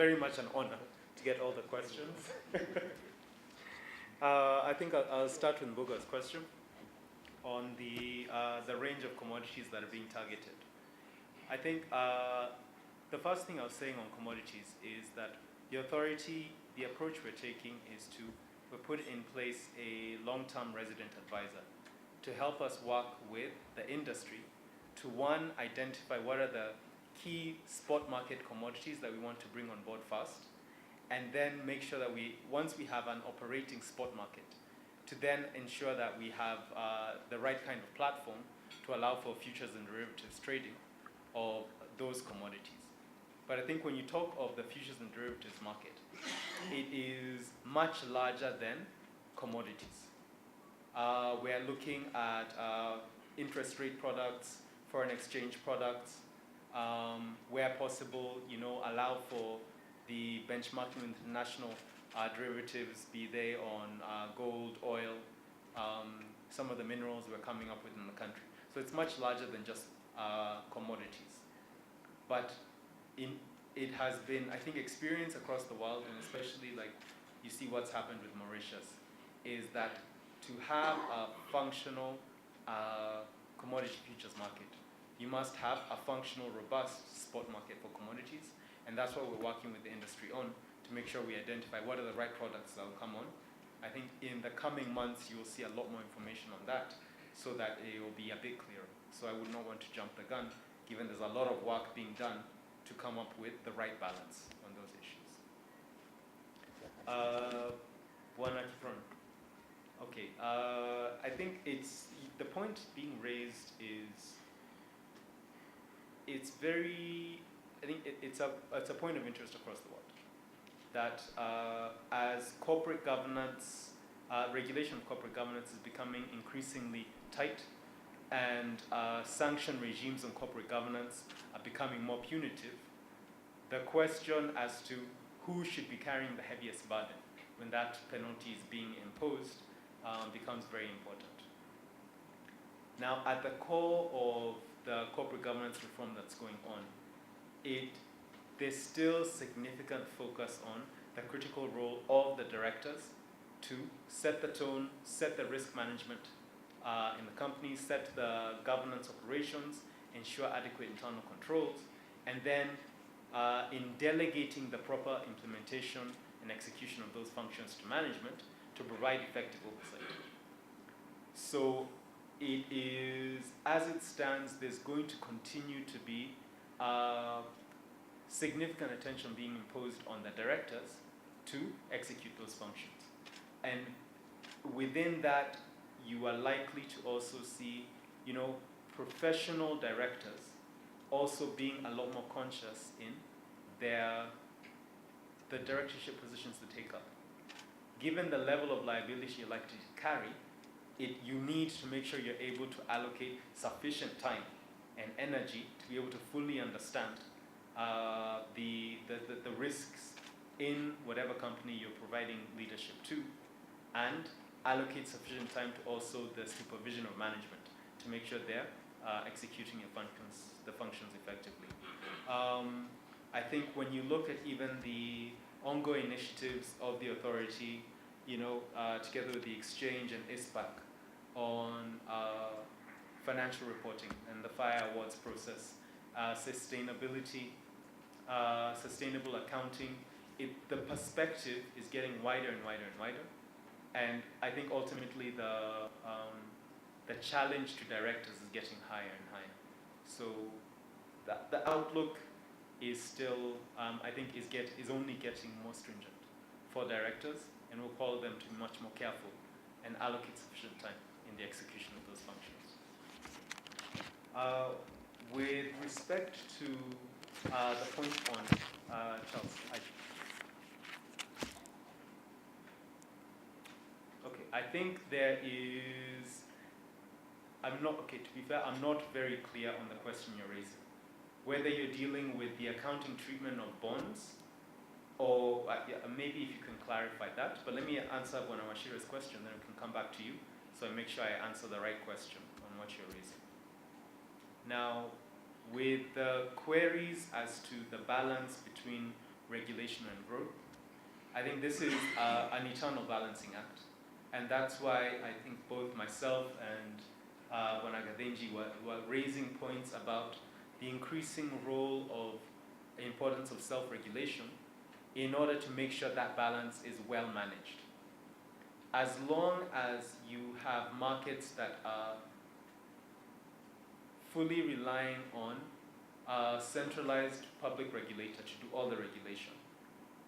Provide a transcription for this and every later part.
very much an honor to get all the questions. I think I'll start with Mbuga's question on the range of commodities that are being targeted. I think the first thing I was saying on commodities is that the authority, the approach we're taking is we put in place a long-term resident advisor to help us work with the industry to, one, identify what are the key spot market commodities that we want to bring on board first, and then make sure that once we have an operating spot market, to then ensure that we have the right kind of platform to allow for futures and derivatives trading of those commodities. But I think when you talk of the futures and derivatives market, it is much larger than commodities. We're looking at interest rate products, foreign exchange products, where possible, allow for the benchmarking with international derivatives, be they on gold, oil, some of the minerals we're coming up with in the country. So it's much larger than just commodities. But it has been, I think, experience across the world, and especially like you see what's happened with Mauritius, is that to have a functional commodity futures market, you must have a functional, robust spot market for commodities, and that's what we're working with the industry on to make sure we identify what are the right products that will come on. I think in the coming months you will see a lot more information on that so that it will be a bit clearer. So I would not want to jump the gun, given there's a lot of work being done to come up with the right balance on those issues. Okay, I think the point being raised is it's a point of interest across the world that as corporate governance, regulation of corporate governance is becoming increasingly tight, and sanction regimes on corporate governance are becoming more punitive, the question as to who should be carrying the heaviest burden when that penalty is being imposed becomes very important. Now, at the core of the corporate governance reform that's going on, there's still significant focus on the critical role of the directors to set the tone, set the risk management in the company, set the governance operations, ensure adequate internal controls, and then in delegating the proper implementation and execution of those functions to management to provide effective oversight. So it is, as it stands, there's going to continue to be significant attention being imposed on the directors to execute those functions. And within that, you are likely to also see, professional directors also being a lot more conscious in the directorship positions they take up. Given the level of liability you're likely to carry, you need to make sure you're able to allocate sufficient time and energy to be able to fully understand the risks in whatever company you're providing leadership to, and allocate sufficient time to also the supervision of management to make sure they're executing the functions effectively. I think when you look at even the ongoing initiatives of the authority, together with the exchange and ISPAC on financial reporting and the FIRE awards process, sustainability, sustainable accounting, the perspective is getting wider and wider and wider. And I think ultimately the challenge to directors is getting higher and higher. So the outlook is still, I think, is only getting more stringent for directors, and we'll call them to be much more careful and allocate sufficient time in the execution of those functions. With respect to the point on Charles, okay, I think there is. To be fair, I'm not very clear on the question you're raising. Whether you're dealing with the accounting treatment of bonds, or maybe if you can clarify that. But let me answer Bonawashira's question, then we can come back to you, so I make sure I answer the right question on what you're raising. Now, with the queries as to the balance between regulation and growth. I think this is an eternal balancing act. And that's why I think both myself and Wanagadenji were raising points about the increasing role of the importance of self-regulation in order to make sure that balance is well managed. As long as you have markets that are fully relying on a centralized public regulator to do all the regulation,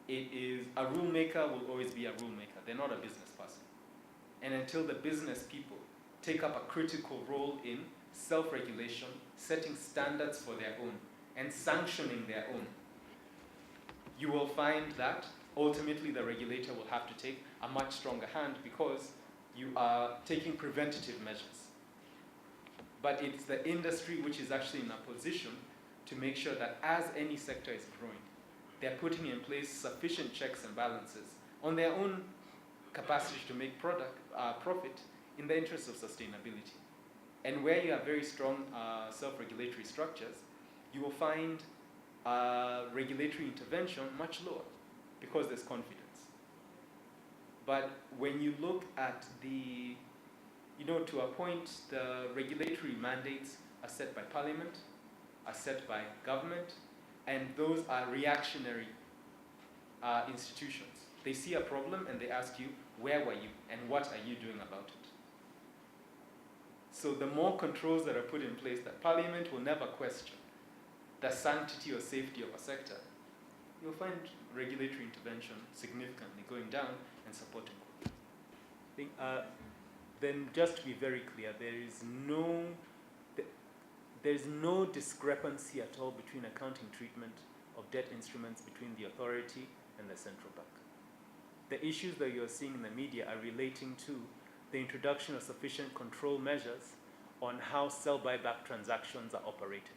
it is a rule maker will always be a rule maker. They're not a business person. And until the business people take up a critical role in self-regulation, setting standards for their own, and sanctioning their own, you will find that ultimately the regulator will have to take a much stronger hand because you are taking preventative measures. But it's the industry which is actually in a position to make sure that as any sector is growing, they're putting in place sufficient checks and balances on their own capacity to make profit in the interest of sustainability. And where you have very strong self-regulatory structures, you will find regulatory intervention much lower because there's confidence. But when you look at the, to a point, the regulatory mandates are set by parliament, are set by government, and those are reactionary institutions. They see a problem and they ask you, where were you and what are you doing about it? So the more controls that are put in place that parliament will never question the sanctity or safety of a sector, you'll find regulatory intervention significantly going down and supporting growth. I think, then just to be very clear, there is no discrepancy at all between accounting treatment of debt instruments between the authority and the central bank. The issues that you're seeing in the media are relating to the introduction of sufficient control measures on how sell buyback transactions are operated.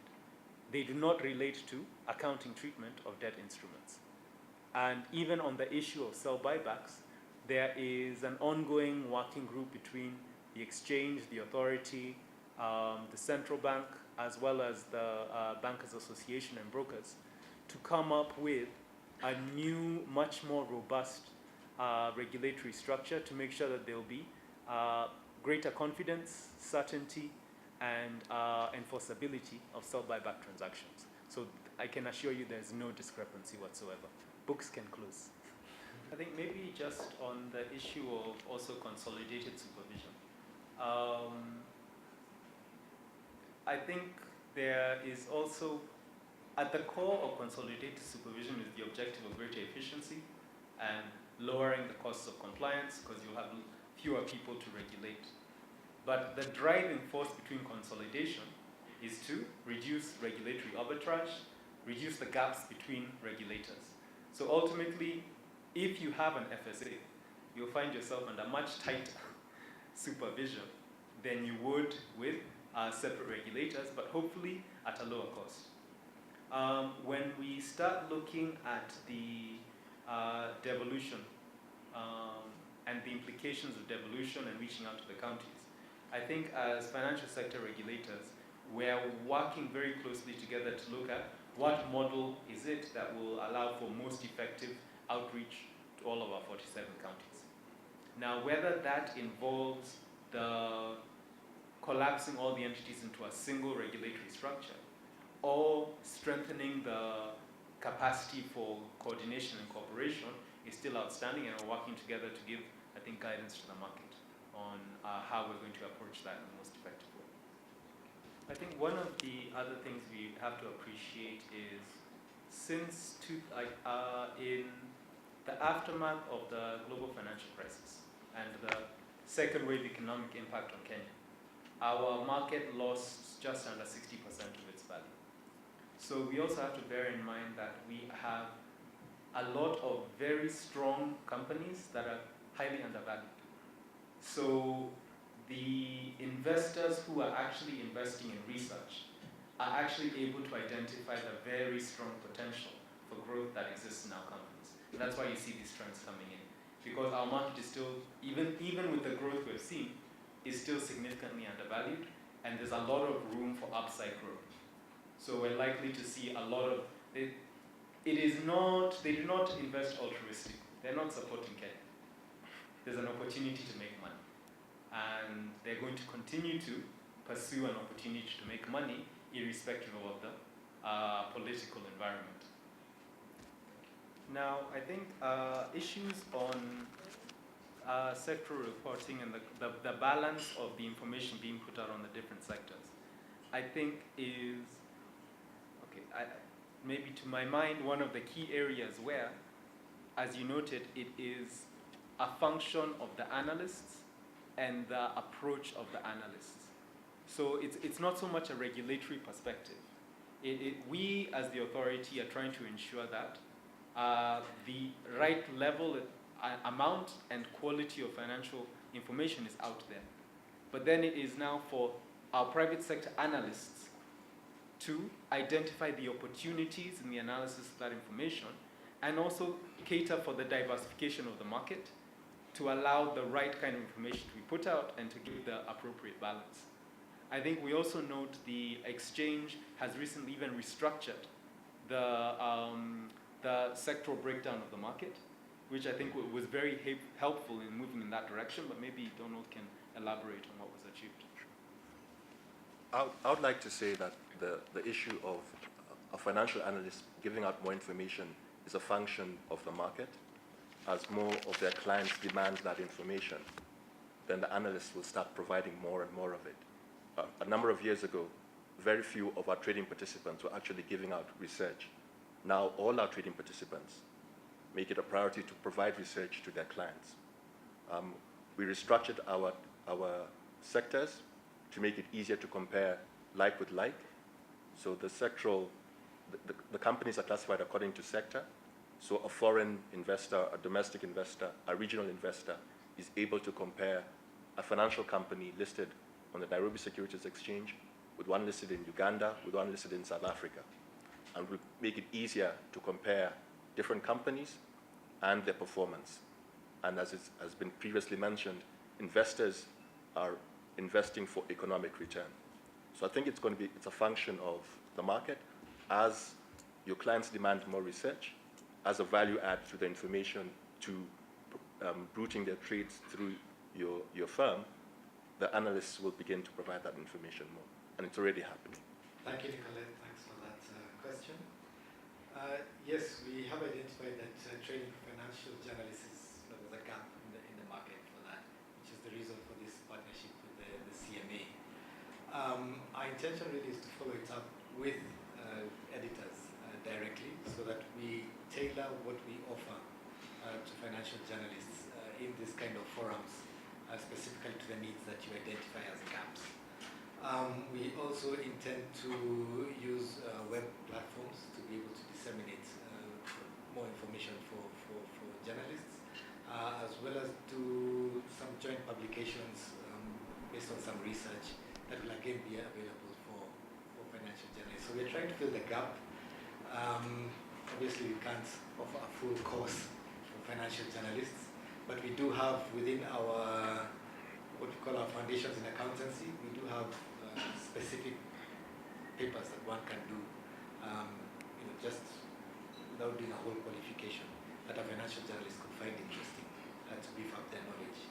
They do not relate to accounting treatment of debt instruments. And even on the issue of sell buybacks, there is an ongoing working group between the exchange, the authority, the central bank, as well as the Bankers Association and brokers, to come up with a new, much more robust regulatory structure to make sure that there will be greater confidence, certainty, and enforceability of sell buyback transactions. So I can assure you there's no discrepancy whatsoever. Books can close. I think maybe just on the issue of also consolidated supervision. I think there is also, at the core of consolidated supervision is the objective of greater efficiency and lowering the costs of compliance because you'll have fewer people to regulate. But the driving force between consolidation is to reduce regulatory arbitrage, reduce the gaps between regulators. So ultimately, if you have an FSA, you'll find yourself under much tighter supervision than you would with separate regulators, but hopefully at a lower cost. When we start looking at the devolution and the implications of devolution and reaching out to the counties, I think as financial sector regulators, we're working very closely together to look at what model is it that will allow for most effective outreach to all of our 47 counties. Now, whether that involves the collapsing all the entities into a single regulatory structure or strengthening the capacity for coordination and cooperation is still outstanding, and we're working together to give, I think, guidance to the market on how we're going to approach that in the most effective way. I think one of the other things we have to appreciate is since in the aftermath of the global financial crisis and the second wave economic impact on Kenya, our market lost just under 60% of its value. So we also have to bear in mind that we have a lot of very strong companies that are highly undervalued. So the investors who are actually investing in research are actually able to identify the very strong potential for growth that exists in our companies. And that's why you see these trends coming in. Because our market is still, even with the growth we've seen, is still significantly undervalued, and there's a lot of room for upside growth. So we're likely to see a lot of, it is not, they do not invest altruistically. They're not supporting Kenya. There's an opportunity to make money. And they're going to continue to pursue an opportunity to make money irrespective of the political environment. Now, I think issues on sectoral reporting and the balance of the information being put out on the different sectors, I think is, maybe to my mind, one of the key areas where, as you noted, it is a function of the analysts and the approach of the analysts. So it's not so much a regulatory perspective. We, as the authority, are trying to ensure that the right level, amount, and quality of financial information is out there. But then it is now for our private sector analysts to identify the opportunities in the analysis of that information and also cater for the diversification of the market to allow the right kind of information to be put out and to give the appropriate balance. I think we also note the exchange has recently even restructured the sectoral breakdown of the market, which I think was very helpful in moving in that direction, but maybe Donald can elaborate on what was achieved. I would like to say that the issue of a financial analyst giving out more information is a function of the market. As more of their clients demand that information, then the analysts will start providing more and more of it. A number of years ago, very few of our trading participants were actually giving out research. Now all our trading participants make it a priority to provide research to their clients. We restructured our sectors to make it easier to compare like with like. So the companies are classified according to sector. So a foreign investor, a domestic investor, a regional investor is able to compare a financial company listed on the Nairobi Securities Exchange with one listed in Uganda, with one listed in South Africa. And we make it easier to compare different companies and their performance. And as has been previously mentioned, investors are investing for economic return. So I think it's a function of the market. As your clients demand more research, as a value add to the information to routing their trades through your firm, the analysts will begin to provide that information more. And it's already happening. Thank you, Nicolette. Thanks for that question. Yes, we have identified that trading for financial journalists, there was a gap in the market for that, which is the reason for this partnership with the CMA. Our intention really is to follow it up with editors directly so that we tailor what we offer to financial journalists in this kind of forums, specifically to the needs that you identify as gaps. We also intend to use web platforms to be able to disseminate more information for journalists, as well as do some joint publications based on some research that will again be available for financial journalists. So we're trying to fill the gap. Obviously, we can't offer a full course for financial journalists, but we do have within our, what we call our foundations in accountancy, we do have specific papers that one can do, just without doing a whole qualification, that a financial journalist could find interesting to beef up their knowledge.